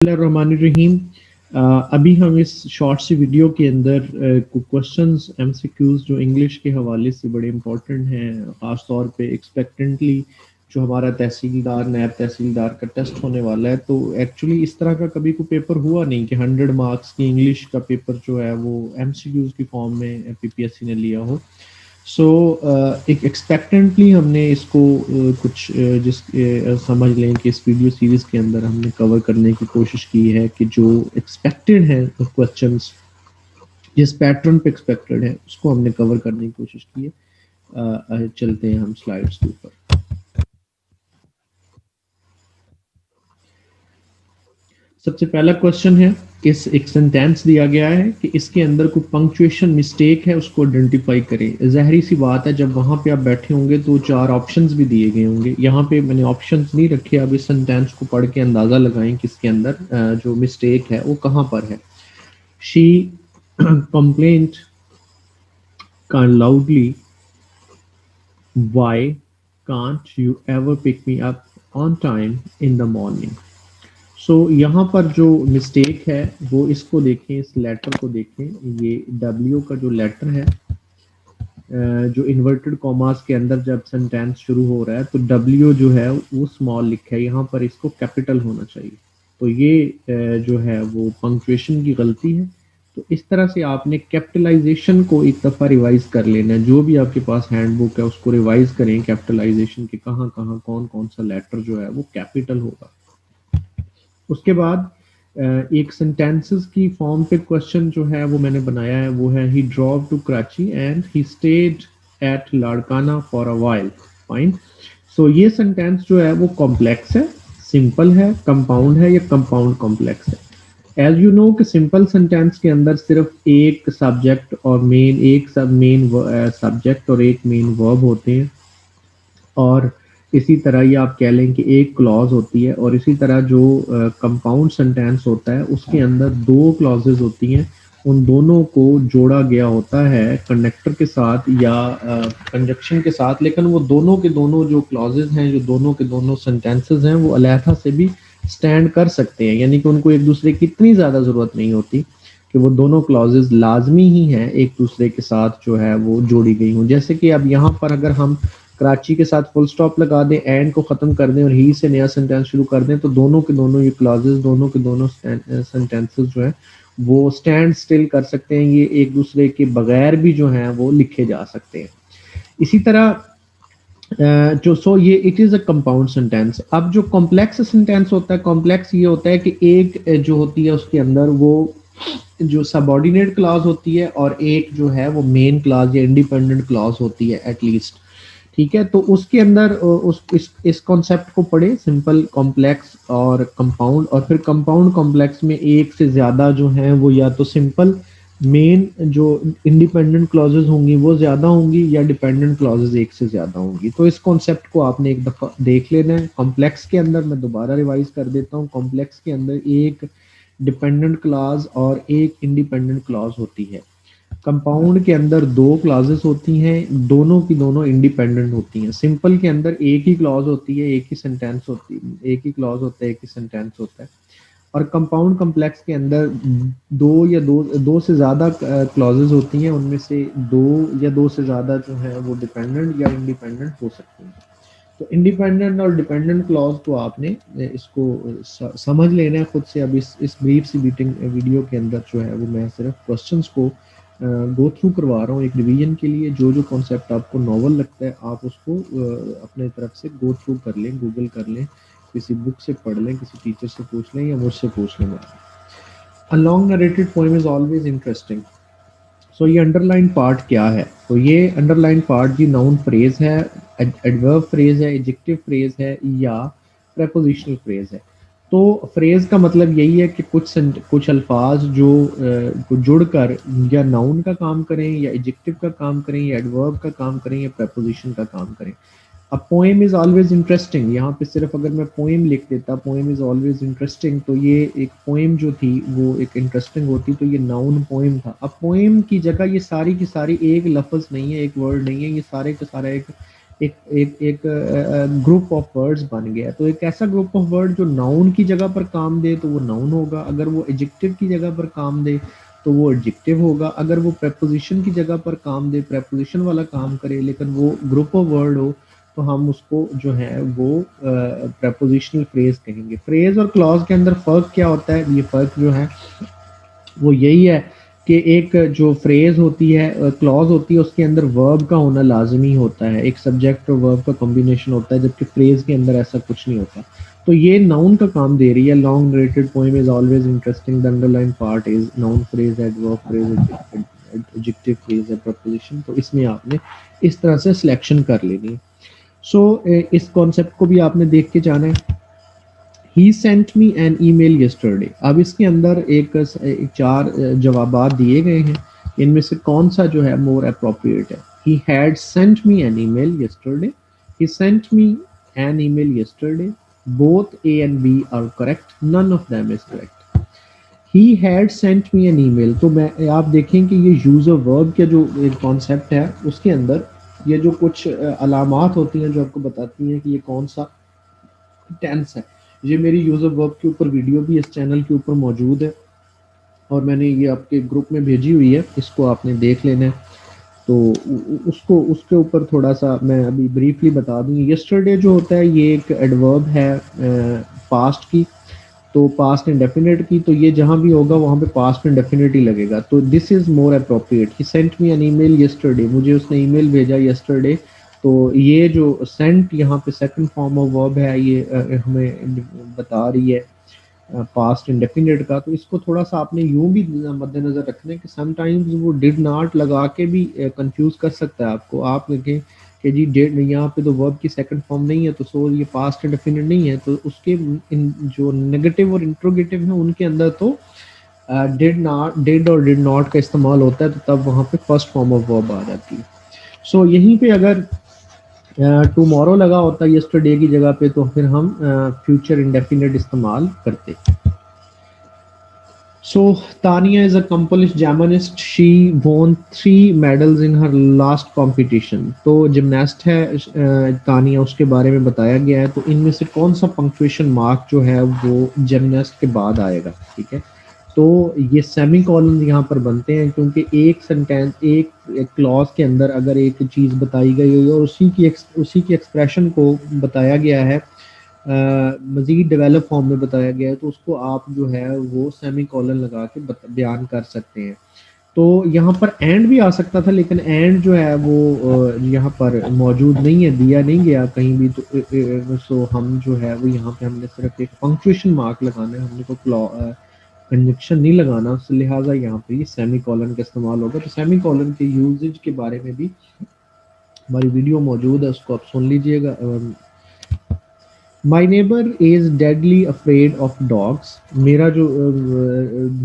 बिस्मिल्लाहिर्रहमानिर्रहीम। अभी हम इस शॉर्ट सी वीडियो के अंदर क्वेश्चंस एमसीक्यूज जो इंग्लिश के हवाले से बड़े इंपॉर्टेंट हैं, ख़ास तौर पे एक्सपेक्टेंटली जो हमारा तहसीलदार नैब तहसीलदार का टेस्ट होने वाला है, तो एक्चुअली इस तरह का कभी कोई पेपर हुआ नहीं कि 100 मार्क्स की इंग्लिश का पेपर जो है वो एमसीक्यूज की फॉर्म में पीपीएससी ने लिया हो। सो एक एक्सपेक्टेंटली हमने इसको कुछ समझ लें कि इस वीडियो सीरीज के अंदर हमने कवर करने की कोशिश की है कि जो एक्सपेक्टेड है क्वेश्चंस जिस पैटर्न पे एक्सपेक्टेड है उसको हमने कवर करने की कोशिश की है। चलते हैं हम स्लाइड्स के ऊपर। सबसे पहला क्वेश्चन है, इस एक सेंटेंस दिया गया है कि इसके अंदर कोई पंक्चुएशन मिस्टेक है, उसको आइडेंटिफाई करें। जाहिर सी बात है, जब वहां पे आप बैठे होंगे तो 4 ऑप्शंस भी दिए गए होंगे। यहाँ पे मैंने ऑप्शंस नहीं रखे, अब इस सेंटेंस को पढ़ के अंदाजा लगाएं कि इसके अंदर जो मिस्टेक है वो कहाँ पर है। She complained loudly, why can't you ever pick me up on time in the morning. So यहाँ पर जो मिस्टेक है वो इसको देखें, इस लेटर को देखें। ये W का जो लेटर है, जो इन्वर्टेड कॉमास के अंदर जब सेंटेंस शुरू हो रहा है तो W जो है वो स्मॉल लिखा है, यहाँ पर इसको कैपिटल होना चाहिए। तो ये जो है वो पंक्चुएशन की गलती है। तो इस तरह से आपने कैपिटलाइजेशन को एक दफ़ा रिवाइज कर लेना है। जो भी आपके पास हैंडबुक है उसको रिवाइज करें कैपिटलाइजेशन के कहाँ कहाँ कौन कौन सा लेटर जो है वो कैपिटल होगा। उसके बाद एक सेंटेंसेस की फॉर्म पे क्वेश्चन जो है वो मैंने बनाया है, वो है he drove to Karachi and he stayed at Larkana for a while. Fine. So ये सेंटेंस जो है वो कॉम्प्लेक्स है, सिंपल है, कंपाउंड है या कंपाउंड कॉम्प्लेक्स है। एज यू नो कि सिंपल सेंटेंस के अंदर सिर्फ एक सब्जेक्ट और मेन सब्जेक्ट और एक मेन वर्ब होते हैं, और इसी तरह ये आप कह लें कि एक क्लॉज होती है। और इसी तरह जो कंपाउंड सेंटेंस होता है उसके अंदर 2 क्लॉजेज होती हैं, उन दोनों को जोड़ा गया होता है कनेक्टर के साथ या कंजक्शन के साथ, लेकिन वो दोनों के दोनों जो क्लॉजेज हैं, जो दोनों के दोनों सेंटेंसेस हैं, वो अलहदा से भी स्टैंड कर सकते हैं। यानी कि उनको एक दूसरे की इतनी ज़्यादा ज़रूरत नहीं होती कि वो दोनों क्लॉजेज लाजमी ही हैं एक दूसरे के साथ जो है वो जोड़ी गई हों। जैसे कि अब यहाँ पर अगर हम कराची के साथ फुल स्टॉप लगा दें, एंड को ख़त्म कर दें और ही से नया सेंटेंस शुरू कर दें, तो दोनों के दोनों ये क्लॉजेज, दोनों के दोनों सेंटेंसेस जो है वो स्टैंड स्टिल कर सकते हैं। ये एक दूसरे के बगैर भी जो हैं वो लिखे जा सकते हैं। इसी तरह ये it is a compound sentence. अब जो कॉम्प्लेक्स सेंटेंस होता है, कॉम्प्लेक्स ये होता है कि एक जो होती है उसके अंदर वो जो सबऑर्डिनेट क्लॉज होती है और एक जो है वो मेन क्लॉज या इंडिपेंडेंट क्लॉज होती है एटलीस्ट। ठीक है, तो उसके अंदर इस कॉन्सेप्ट को पढ़े, सिंपल, कॉम्प्लेक्स और कंपाउंड। और फिर कंपाउंड कॉम्प्लेक्स में एक से ज़्यादा जो हैं वो या तो सिंपल मेन जो इंडिपेंडेंट क्लॉजेज होंगी वो ज़्यादा होंगी या डिपेंडेंट क्लॉजेज एक से ज़्यादा होंगी। तो इस कॉन्सेप्ट को आपने एक दफ़ा देख लेना है। कॉम्प्लेक्स के अंदर मैं दोबारा रिवाइज कर देता हूँ, कॉम्प्लेक्स के अंदर एक डिपेंडेंट क्लॉज और एक इंडिपेंडेंट क्लॉज होती है। कंपाउंड के अंदर 2 क्लॉजेस होती हैं, दोनों की दोनों इंडिपेंडेंट होती हैं। सिंपल के अंदर एक ही क्लॉज होती है, एक ही सेंटेंस होती है, एक ही क्लॉज होता है, एक ही सेंटेंस होता है। और कंपाउंड कॉम्प्लेक्स के अंदर दो से ज़्यादा क्लॉजेस होती हैं, उनमें से 2 या 2 से ज़्यादा जो है वो डिपेंडेंट या इंडिपेंडेंट हो सकती हैं। तो इंडिपेंडेंट और डिपेंडेंट क्लॉज को आपने इसको समझ लेना है खुद से। अब इस ब्रीफ सी वीडियो के अंदर जो है वो मैं सिर्फ क्वेश्चंस को गो थ्रू करवा रहा हूँ एक रिवीजन के लिए। जो जो कॉन्सेप्ट आपको नॉवल लगता है आप उसको अपने तरफ से गो थ्रू कर लें, गूगल कर लें, किसी बुक से पढ़ लें, किसी टीचर से पूछ लें या मुझसे पूछ लें। A long narrated poem is always interesting. So ये अंडरलाइन पार्ट क्या है? तो ये अंडरलाइन पार्ट जी नाउन फ्रेज है, एडवर्ब फ्रेज है, एडजेक्टिव फ्रेज है या प्रेपोजिशनल फ्रेज है। तो फ्रेज का मतलब यही है कि कुछ अल्फाज जो जुड़कर या नाउन का काम करें या एडजेक्टिव का काम करें या एडवर्ब का काम करें या प्रेपोजिशन का काम करें। अब पोएम इज ऑलवेज इंटरेस्टिंग, यहाँ पे सिर्फ अगर मैं पोएम लिख देता, पोएम इज ऑलवेज इंटरेस्टिंग, तो ये एक पोएम जो थी वो एक इंटरेस्टिंग होती, तो ये नाउन पोएम था। अब पोएम की जगह ये सारी की सारी एक लफ्ज नहीं है, एक वर्ड नहीं है, ये सारे का सारा एक एक एक एक ग्रुप ऑफ वर्ड्स बन गया। तो एक ऐसा ग्रुप ऑफ वर्ड जो नाउन की जगह पर काम दे तो वो नाउन होगा, अगर वो एडजेक्टिव की जगह पर काम दे तो वो एडजेक्टिव होगा, अगर वो प्रेपोजिशन की जगह पर काम दे, प्रेपोजिशन वाला काम करे लेकिन वो ग्रुप ऑफ वर्ड हो, तो हम उसको जो है वो प्रेपोजिशनल फ्रेज कहेंगे। फ्रेज और क्लॉज के अंदर फ़र्क क्या होता है? ये फ़र्क जो है वो यही है कि एक जो फ्रेज होती है, क्लॉज होती है, उसके अंदर वर्ब का होना लाजमी होता है, एक सब्जेक्ट और वर्ब का कॉम्बिनेशन होता है, जबकि फ्रेज के अंदर ऐसा कुछ नहीं होता। तो ये नाउन का काम दे रही है। Long narrated poem is always interesting, the underline part is noun phrase, adverb phrase, adjective phrase, preposition. तो इसमें आपने इस तरह से सिलेक्शन कर लेनी है। सो इस कॉन्सेप्ट को भी आपने देख के जाना है। He sent me an email yesterday. अब इसके अंदर एक चार जवाबात दिए गए हैं, इनमें से कौन सा जो है मोर अप्रोप्रिएट है? He had sent me an email yesterday, he sent me an email yesterday, both A and B are correct, none of them is correct. He had sent me an email, तो मैं आप देखें कि ये use of verb के जो एक concept है उसके अंदर ये जो कुछ अलामात होती हैं जो आपको बताती हैं कि ये कौन सा टेंस है। ये मेरी यूजर वर्ब के ऊपर वीडियो भी इस चैनल के ऊपर मौजूद है और मैंने ये आपके ग्रुप में भेजी हुई है, इसको आपने देख लेना है। तो उसको उसके ऊपर थोड़ा सा मैं अभी ब्रीफली बता दूँ। यस्टरडे जो होता है ये एक एडवर्ब है पास्ट की, तो पास्ट इंडेफिनिट की, तो ये जहां भी होगा वहां पे पास्ट इंडेफिनिट ही लगेगा। तो this is more appropriate. He sent me an email yesterday, मुझे उसने ईमेल भेजा यस्टरडे। तो ये जो सेंट यहाँ पे सेकंड फॉर्म ऑफ वर्ब है, ये हमें बता रही है पास्ट इंडेफिनिट का। तो इसको थोड़ा सा आपने यूं भी मद्देनजर रखना है कि समटाइम्स वो डिड नॉट लगा के भी कंफ्यूज कर सकता है आपको। आप देखें कि जी डेट यहाँ पे तो वर्ब की सेकंड फॉर्म नहीं है, तो सो ये पास्ट इंडेफिनिट नहीं है, तो उसके इन जो नेगेटिव और इंट्रोगेटिव है उनके अंदर तो डिड और डिड नॉट का इस्तेमाल होता है, तो तब वहाँ पे फर्स्ट फॉर्म ऑफ वर्ब आ जाती है। सो यहीं पे अगर टुमारो लगा होता है यस्टरडे की जगह पे, तो फिर हम फ्यूचर इंडेफिनिट इस्तेमाल करते। So Tania is a accomplished gymnast. She won 3 medals in her last competition. तो जिमनास्ट है तानिया, उसके बारे में बताया गया है। तो इनमें से कौन सा पंक्चुएशन मार्क जो है वो जिमनास्ट के बाद आएगा? ठीक है, तो ये सेमी कॉलन यहाँ पर बनते हैं क्योंकि एक सेंटेंस एक क्लॉज के अंदर अगर एक चीज़ बताई गई है और उसी की एक्सप्रेशन को बताया गया है, मज़ीद डेवलप फॉर्म में बताया गया है, तो उसको आप जो है वो सेमी कॉलन लगा के बयान कर सकते हैं। तो यहाँ पर एंड भी आ सकता था, लेकिन एंड जो है वो यहाँ पर मौजूद नहीं है, दिया नहीं गया कहीं भी। तो सो हम जो है वो यहाँ पे हमने सिर्फ एक पंक्चुएशन मार्क लगाना है, हमने को कंजक्शन नहीं लगाना, तो लिहाजा यहाँ पे ये सेमी कॉलन का इस्तेमाल होगा। तो सेमी कॉलन के यूजेज के बारे में भी हमारी वीडियो मौजूद है, उसको आप सुन लीजिएगा। My neighbour is deadly afraid of dogs. मेरा जो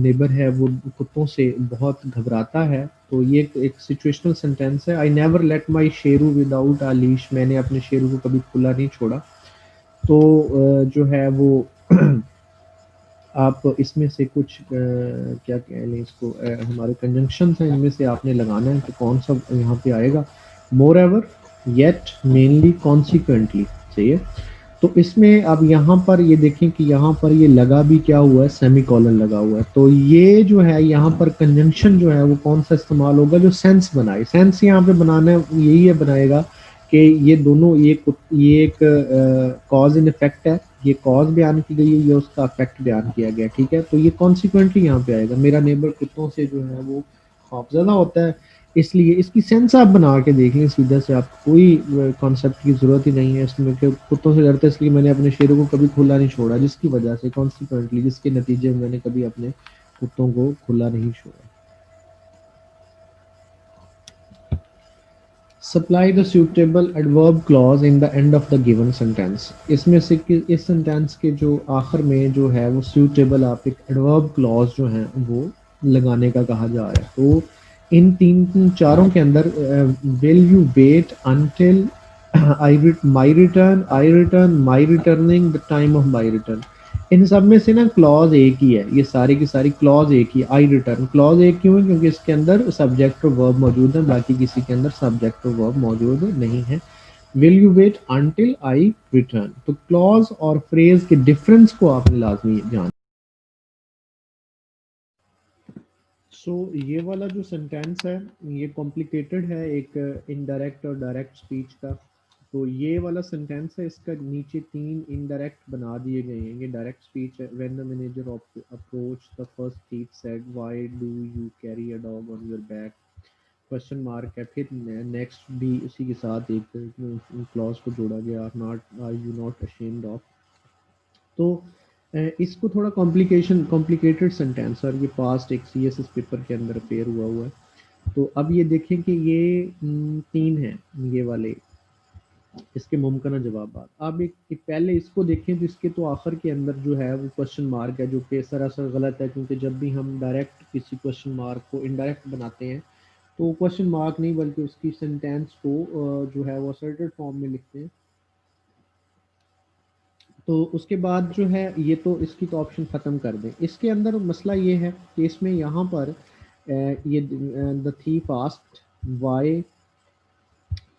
नेबर है वो कुत्तों से बहुत घबराता है। तो ये एक सिचुएशनल सेंटेंस है। I never let my Sheru without a leash, मैंने अपने शेरू को कभी खुला नहीं छोड़ा। तो जो है वो आप इसमें से कुछ क्या कह लें इसको, हमारे कंजंक्शन हैं, इनमें से आपने लगाना है तो कौन सा यहाँ पे आएगा? मोर एवर, येट, मेनली, कॉन्सिक्वेंटली। चाहिए तो इसमें अब यहाँ पर ये देखें कि यहाँ पर ये लगा भी क्या हुआ है? सेमी कॉलन लगा हुआ है। तो ये जो है यहाँ पर कंजंक्शन जो है वो कौन सा इस्तेमाल होगा? जो सेंस बनाए, सेंस यहाँ पे बनाना यही है बनाएगा कि ये दोनों ये एक कॉज इन इफेक्ट है, ये कॉज बयान की गई है, ये उसका इफेक्ट बयान किया गया। ठीक है, तो ये कॉन्सिक्वेंटली यहाँ पे आएगा। मेरा नेबर कुत्तों से जो है वो खौफजदा होता है, इसलिए इसकी सेंस आप बना के देख लें सीधा से, आप कोई कॉन्सेप्ट की जरूरत ही नहीं है इसमें कि कुत्तों से डरते इसलिए मैंने अपने शेरों को कभी खुला नहीं छोड़ा, जिसकी वजह से कॉन्सिक्वेंटली, जिसके नतीजे में मैंने कभी अपने कुत्तों को खुला नहीं छोड़ा। Supply the suitable adverb clause in the end of the given sentence। इसमें से इस सेंटेंस के जो आखिर में जो है वो suitable आप एक adverb clause जो है वो लगाने का कहा जा रहा है। तो इन तीन चारों के अंदर will you wait until my return, my returning, the time of my return। इन सब में से ना क्लॉज एक ही है, ये सारी की सारी क्लॉज एक ही। आई रिटर्न क्लॉज एक क्यों है? क्योंकि इसके अंदर सब्जेक्ट और वर्ब मौजूद है, बाकी किसी के अंदर सब्जेक्ट और वर्ब मौजूद नहीं है। Will you wait until I return. तो क्लॉज और फ्रेज के डिफरेंस को आपने लाजमी जान। ये वाला जो सेंटेंस है ये कॉम्प्लिकेटेड है, एक इनडायरेक्ट और डायरेक्ट स्पीच का। तो ये वाला सेंटेंस है, इसका नीचे 3 इनडायरेक्ट बना दिए गए हैं। ये डायरेक्ट स्पीच है। When the manager approach the first thief said why do you carry a dog on your back, question mark है। फिर नेक्स्ट भी उसी के साथ एक क्लॉज को जोड़ा गया, not are you not ashamed of. तो इसको थोड़ा कॉम्प्लिकेटेड सेंटेंस, और ये पास्ट एक सीएसएस पेपर के अंदर अपेयर हुआ है। तो अब ये देखें कि ये 3 हैं ये वाले इसके मुमकिन जवाब। अब एक पहले इसको देखें तो इसके तो आखिर के अंदर जो है वो क्वेश्चन मार्क है, जो कि सरासर गलत है, क्योंकि जब भी हम डायरेक्ट किसी क्वेश्चन मार्क को इनडायरेक्ट बनाते हैं तो क्वेश्चन मार्क नहीं बल्कि उसकी सेंटेंस को जो है वो असर्टेड फॉर्म में लिखते हैं। तो उसके बाद जो है ये तो इसकी तो ऑप्शन ख़त्म कर दें। इसके अंदर मसला ये है कि इसमें यहाँ पर ये the thief asked why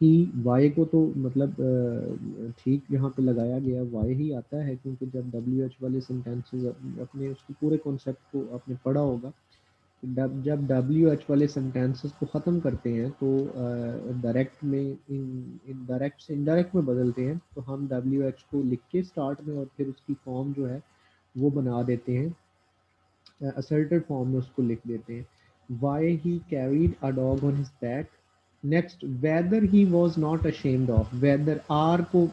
he, why को तो मतलब ठीक यहाँ पे लगाया गया, वाई ही आता है, क्योंकि जब डब्ल्यू एच वाले सेंटेंसेस अपने उसके पूरे कॉन्सेप्ट को आपने पढ़ा होगा, जब डब्ल्यू एच वाले सेंटेंसेस को ख़त्म करते हैं तो डायरेक्ट में इनडायरेक्ट से इनडायरेक्ट में बदलते हैं, तो हम डब्ल्यू एच को लिख के स्टार्ट में और फिर उसकी फॉर्म जो है वो बना देते हैं, असर्टेड फॉर्म में उसको लिख देते हैं। Why he carried a dog on his back. Next, whether he was not ashamed of, whether are को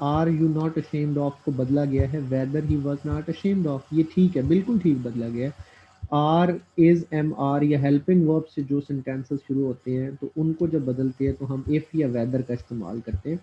are you not ashamed of को बदला गया है whether he was not ashamed of. ये ठीक है, बिल्कुल ठीक बदला गया है। आर इज एम आर या हेल्पिंग वर्ब से जो सेंटेंसेस शुरू होते हैं तो उनको जब बदलते हैं तो हम इफ या वेदर का इस्तेमाल करते हैं।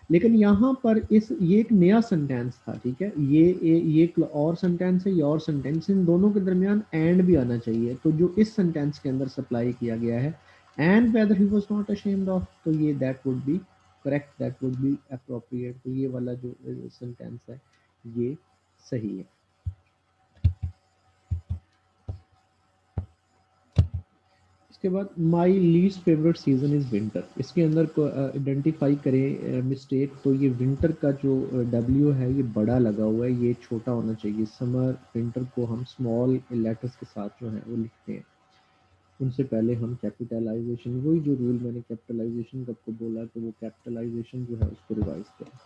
लेकिन यहाँ पर इस ये एक नया सेंटेंस था, ठीक है, ये एक और सेंटेंस है, ये और सेंटेंस, इन दोनों के दरमियान एंड भी आना चाहिए। तो जो इस सेंटेंस के अंदर सप्लाई किया गया है, and weather he was not ashamed of, तो ये that would be correct, that would be appropriate. तो ये वाला जो सेंटेंस है ये सही है। इसके बाद my least favourite season is winter, इसके अंदर को आइडेंटिफाई करें मिस्टेक। तो ये विंटर का जो डब्ल्यू है ये बड़ा लगा हुआ है, ये छोटा होना चाहिए। समर विंटर को हम स्मॉल लेटर्स के साथ जो है वो लिखते हैं, उनसे पहले हम कैपिटलाइजेशन, वही जो रूल मैंने कैपिटलाइजेशन का आपको बोला कि वो कैपिटलाइजेशन जो है उसको रिवाइज करें।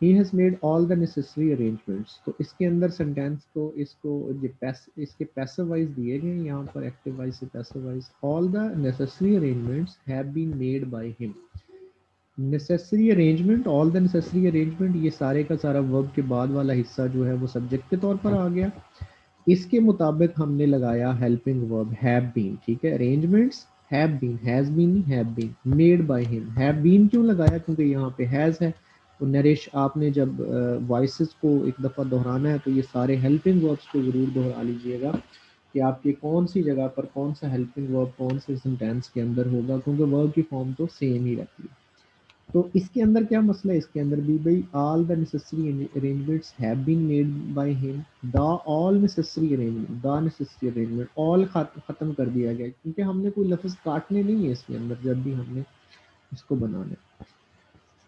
He has made all the necessary arrangements, तो इसके अंदर सेंटेंस को इसको ये इसके पैसिव वाइज दिए गए यहाँ पर, एक्टिव वाइज से passive voice. All the necessary arrangements have been made by him. Necessary arrangement, all the necessary arrangement, ये सारे का सारा वर्ब के बाद वाला हिस्सा जो है वो सब्जेक्ट के तौर पर आ गया। इसके मुताबिक हमने लगाया हेल्पिंग वर्ब हैव बीन, ठीक है। Arrangements have been, has been नहीं, have been. Made by him, have been क्यों लगाया, क्योंकि यहाँ पे हैज है। तो नरेश आपने जब वॉइसेस को एक दफ़ा दोहराना है तो ये सारे हेल्पिंग वर्ब्स को ज़रूर दोहरा लीजिएगा कि आपके कौन सी जगह पर कौन सा हेल्पिंग वर्ब कौन से सेंटेंस के अंदर होगा, क्योंकि वर्ब की फॉर्म तो सेम ही रहती है। तो इसके अंदर क्या मसला है, इसके अंदर भी भाई all the necessary arrangements have been made by him, the all necessary arrangement, the necessary arrangement, all खत्म कर दिया गया, क्योंकि हमने कोई लफ्ज काटने नहीं है इसके अंदर जब भी हमने इसको बनाना है।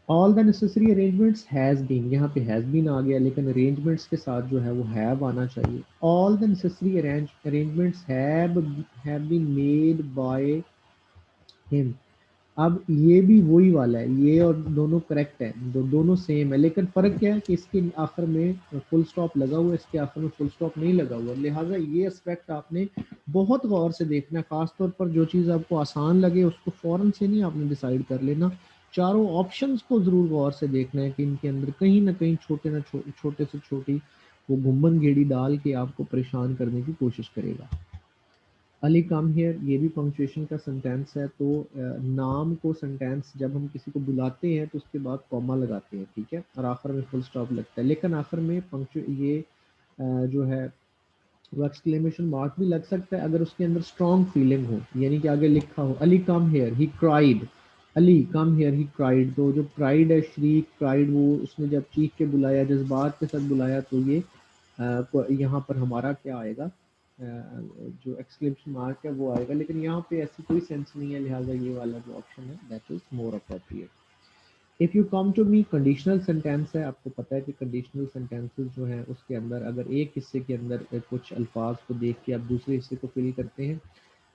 All the necessary arrangements has been, यहाँ पे हैज़ बीन आ गया, लेकिन अरेंजमेंट्स के साथ जो है वो हैव आना चाहिए। All the necessary arrangements have been made by him. अब ये भी वही वाला है, ये और दोनों करेक्ट है, दोनों सेम है, लेकिन फ़र्क क्या है कि इसके आखिर में फुल स्टॉप लगा हुआ है, इसके आखिर में फुल स्टॉप नहीं लगा हुआ। लिहाजा ये एस्पेक्ट आपने बहुत गौर से देखना है, ख़ासतौर पर जो चीज़ आपको आसान लगे उसको फ़ौरन से नहीं आपने डिसाइड कर लेना। चारों ऑप्शंस को ज़रूर गौर से देखना है कि इनके अंदर कहीं ना कहीं छोटे से छोटी वो घुम्मन गेड़ी डाल के आपको परेशान करने की कोशिश करेगा। अली कम हियर, ये भी पंक्चुएशन का सेंटेंस है। तो नाम को सेंटेंस जब हम किसी को बुलाते हैं तो उसके बाद कॉमा लगाते हैं, ठीक है, और आखिर में फुल स्टॉप लगता है, लेकिन आखिर में ये जो है वो एक्सक्लेमेशन मार्क भी लग सकता है अगर उसके अंदर स्ट्रॉन्ग फीलिंग हो, यानी कि आगे लिखा हो Ali come here he cried, Ali come here he cried. तो जो क्राइड है, शरीक क्राइड, वो उसने जब चीख के बुलाया, जज्बात के साथ बुलाया, तो ये यहाँ पर हमारा क्या आएगा, जो एक्सक्लेमेशन मार्क है वो आएगा, लेकिन यहाँ पे ऐसी कोई सेंस नहीं है, लिहाजा ये वाला जो ऑप्शन है that is more appropriate. If you come to me conditional sentence है, आपको पता है कि कंडीशनल सेंटेंसेस जो हैं उसके अंदर अगर एक हिस्से के अंदर कुछ अल्फाज को देख के आप दूसरे हिस्से को फिल करते हैं।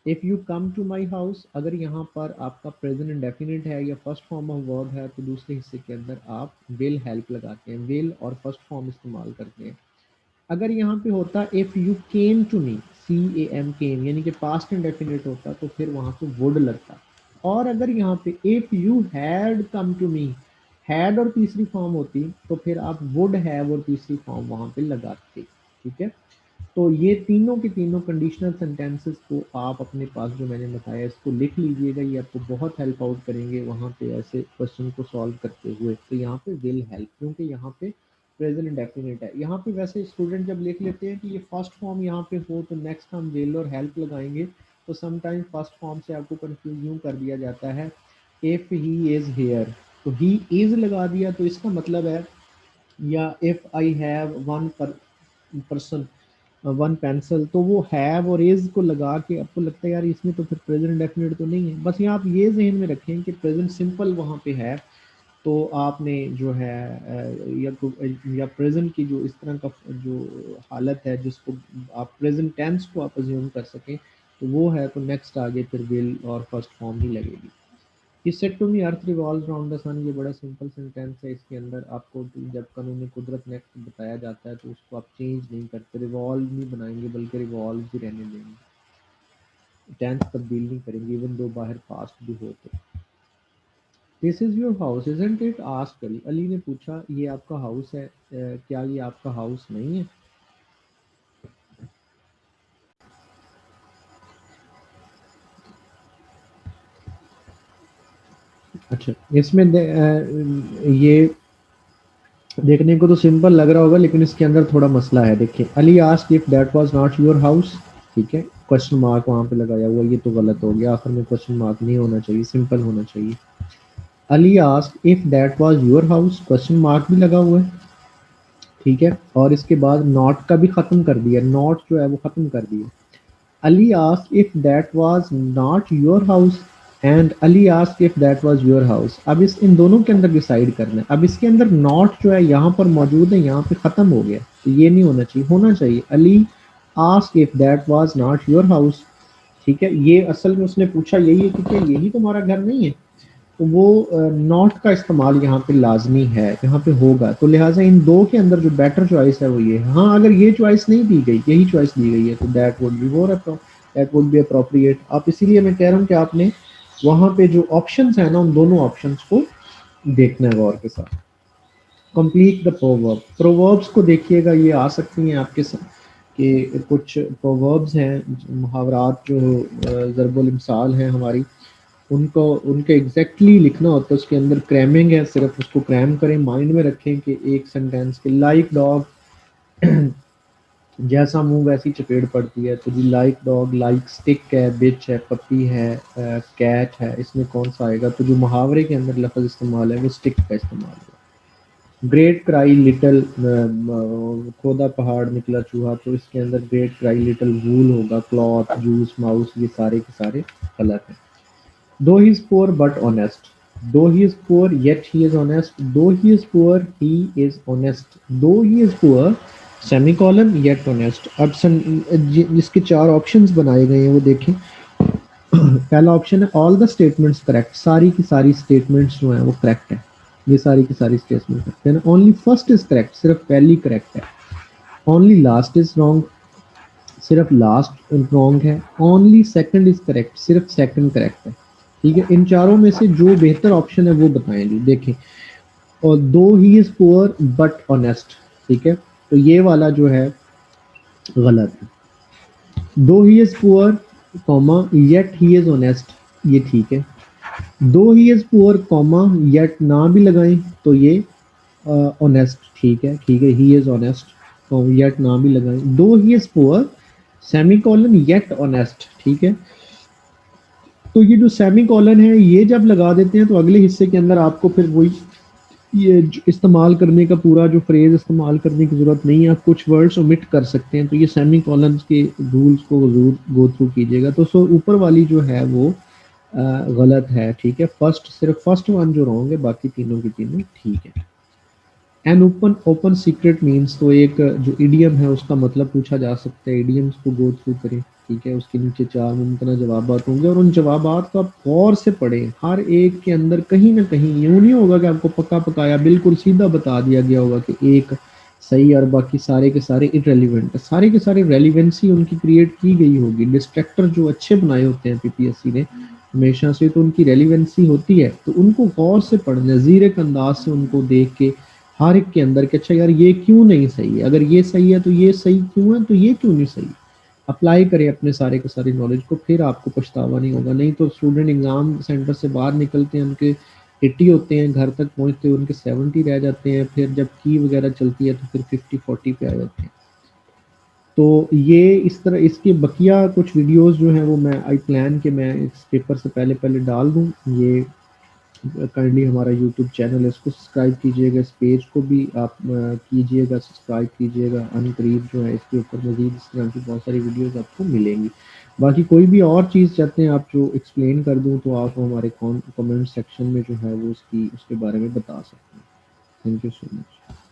If you come to my house, अगर यहाँ पर आपका प्रेजेंट इंडेफिनिट है या फर्स्ट फॉर्म ऑफ वर्ब है तो दूसरे हिस्से के अंदर आप विल हेल्प लगाते हैं, विल और फर्स्ट फॉर्म इस्तेमाल करते हैं। अगर यहाँ पे होता if you came to me, CAM came यानी कि पास्ट इंडेफिनिट होता तो फिर वहाँ पे वुड लगता। और अगर यहाँ पे if you had come to me, had और तीसरी फॉर्म होती तो फिर आप वुड हैव और तीसरी फॉर्म वहाँ पे लगाते। ठीक है, तो ये तीनों के तीनों कंडीशनल सेंटेंसेस को आप अपने पास जो मैंने बताया इसको लिख लीजिएगा, ये आपको बहुत हेल्प आउट करेंगे वहाँ पे ऐसे क्वेश्चन को सॉल्व करते हुए। तो यहाँ पे विल हेल्प, क्योंकि यहाँ पे प्रेजेंट इंडेफिनिट है। यहाँ पे वैसे स्टूडेंट जब लिख लेते हैं कि ये फर्स्ट फॉर्म यहाँ पे हो तो नेक्स्ट हम विल और हेल्प लगाएंगे, तो समटाइम फर्स्ट फॉर्म से आपको कंफ्यूज यूँ कर दिया जाता है, इफ़ ही इज़ हेयर तो ही इज़ लगा दिया तो इसका मतलब है, या if I have one person one pencil तो वो हैव और इज को लगा के आपको लगता है यार इसमें तो फिर प्रेजेंट इंडेफिनिट तो नहीं है। बस यहाँ आप ये जहन में रखें कि प्रेजेंट सिंपल वहाँ पे है, तो आपने जो है या प्रेजेंट की जो इस तरह का जो हालत है जिसको आप प्रेजेंट टेंस को आप अज्यूम कर सकें, तो वो है तो नेक्स्ट आगे फिर विल और फर्स्ट फॉर्म ही लगेगी। He said to me earth revolves around the sun, ये बड़ा सिंपल सेंटेंस है। इसके अंदर आपको जब कानून कुदरत नेक्स्ट बताया जाता है तो उसको आप चेंज नहीं करते, रिवॉल्व नहीं बनाएंगे बल्कि रिवॉल्व ही रहने देंगे, टेंस तब्दील नहीं करेंगे इवन दो बाहर पास्ट भी हो तो। This is your house isn't it, asked Ali, Ali ने पूछा ये आपका हाउस है, क्या ये आपका हाउस नहीं है? अच्छा, इसमें ये देखने को तो सिंपल लग रहा होगा लेकिन इसके अंदर थोड़ा मसला है। देखिए, Ali asked if that was not your house, ठीक है, क्वेश्चन मार्क वहां पे लगाया हुआ, ये तो गलत हो गया, आखिर में क्वेश्चन मार्क नहीं होना चाहिए, सिंपल होना चाहिए। Ali asked if that was your house, question mark भी लगा हुआ है, ठीक है, और इसके बाद नॉट का भी खत्म कर दिया, नॉट जो है वो खत्म कर दिया। Ali asked if that was not your house and Ali asked if that was your house. अब इस इन दोनों के अंदर डिसाइड करना है। अब इसके अंदर नॉट जो है यहाँ पर मौजूद है, यहाँ पे खत्म हो गया, तो ये नहीं होना चाहिए, होना चाहिए Ali asked if that was not your house. ठीक है, ये असल में उसने पूछा यही है कि क्या यही तुम्हारा घर नहीं है, तो वो नॉट का इस्तेमाल यहाँ पे लाजमी है, यहाँ पे होगा, तो लिहाजा इन दो के अंदर जो बेटर चॉइस है वो ये है। हाँ, अगर ये चॉइस नहीं दी गई, यही चॉइस दी गई है तो that would be more, that would be appropriate. आप इसीलिए मैं कह रहा हूँ कि आपने वहाँ पे जो ऑप्शंस है ना उन दोनों ऑप्शंस को देखना है गौर के साथ। कंप्लीट द प्रोवर्ब, प्रोवर्ब्स को देखिएगा, ये आ सकती हैं आपके साथ कि कुछ प्रोवर्ब्स हैं, मुहावरात जो ज़रबुल इम्साल हैं हमारी, उनको उनके एग्जैक्टली लिखना होता है, उसके अंदर क्रैमिंग है, सिर्फ उसको क्रैम करें, माइंड में रखें कि एक सेंटेंस के लाइक डॉग, जैसा मुंह वैसी चपेट पड़ती है, तो जी लाइक डॉग, लाइक स्टिक है, बिच है, पपी है, कैट है, इसमें कौन सा आएगा? तो जो मुहावरे के अंदर लफ्ज इस्तेमाल है वो स्टिक का इस्तेमाल है। ग्रेट क्राई लिटल, खोदा पहाड़ निकला चूहा, तो इसके अंदर ग्रेट क्राई लिटल वूल होगा, क्लॉथ, जूस, माउस, ये सारे के सारे गलत हैं। Though he is poor but honest. Though he is poor, yet he is honest. Though he is poor, he is honest. Though he is poor, semicolon yet honest। अब जिसके चार options बनाए गए हैं वो देखें। पहला ऑप्शन है ऑल द स्टेटमेंट्स करेक्ट, सारी की सारी स्टेटमेंट्स जो हैं वो करेक्ट है, ये सारी की सारी स्टेटमेंट करेक्ट है। ओनली फर्स्ट इज करेक्ट, सिर्फ पहली करेक्ट है। ओनली लास्ट इज रॉन्ग, सिर्फ लास्ट रॉन्ग है। ओनली सेकंड इज करेक्ट, सिर्फ सेकंड करेक्ट है। ठीक है, इन चारों में से जो बेहतर ऑप्शन है वो बताएं जी, देखें। और दो he is poor but honest, ठीक है, तो ये वाला जो है गलत है। दो he is poor comma yet he is honest, ये ठीक है। दो he is poor comma yet ना भी लगाएं तो ये ऑनेस्ट, ठीक है, ठीक है, ही इज ऑनेस्ट, येट ना भी लगाएं। दो he is poor semicolon yet honest, ठीक है, तो ये जो सेमी कॉलन है ये जब लगा देते हैं तो अगले हिस्से के अंदर आपको फिर वही ये इस्तेमाल करने का पूरा जो फ्रेज इस्तेमाल करने की ज़रूरत नहीं है, आप कुछ वर्ड्स ओमिट कर सकते हैं, तो ये सेमी कॉलन्स के रूल्स को जरूर गो थ्रू कीजिएगा। तो सो ऊपर वाली जो है वो गलत है, ठीक है। सिर्फ फर्स्ट वन जो रॉन्ग है, बाकी तीनों की तीनों ठीक है। An open open secret means, तो एक जो इडियम है उसका मतलब पूछा जा सकता है, इडियम्स को गो थ्रू करें, ठीक है। उसके नीचे 4 मुमकिन जवाबात होंगे और उन जवाबात को आप गौर से पढ़ें। हर एक के अंदर कहीं ना कहीं यूं नहीं होगा कि आपको पक्का पकाया बिल्कुल सीधा बता दिया गया होगा कि एक सही और बाकी सारे के सारे इरेलीवेंट है। सारे के सारे रेलिवेंसी उनकी क्रिएट की गई होगी। डिस्ट्रैक्टर जो अच्छे बनाए होते हैं पीपीएससी ने हमेशा से, तो उनकी रेलिवेंसी होती है, तो उनको गौर से पढ़ना, ज़ीरक अंदाज से उनको देख के हर एक के अंदर कि अच्छा यार ये क्यों नहीं सही है, अगर ये सही है तो ये सही क्यों है, तो ये क्यों नहीं सही। अप्लाई करें अपने सारे के सारे नॉलेज को, फिर आपको पछतावा नहीं होगा। नहीं तो स्टूडेंट एग्जाम सेंटर से बाहर निकलते हैं, उनके 80 होते हैं, घर तक पहुंचते उनके 70 रह जाते हैं, फिर जब की वगैरह चलती है तो फिर 50-40 पे आ जाते हैं। तो ये इस तरह इसके बकिया कुछ वीडियोस जो हैं वो मैं आई प्लान के मैं इस पेपर से पहले पहले डाल दूं। ये काइंडली हमारा यूट्यूब चैनल है, इसको सब्सक्राइब कीजिएगा, इस पेज को भी आप कीजिएगा, सब्सक्राइब कीजिएगा। अनकरीब जो है इसके ऊपर मज़ीद इस तरह की बहुत सारी वीडियोस आपको मिलेंगी। बाकी कोई भी और चीज़ चाहते हैं आप जो एक्सप्लेन कर दूं, तो आप हमारे कमेंट सेक्शन में जो है वो उसके बारे में बता सकते हैं। Thank you so much.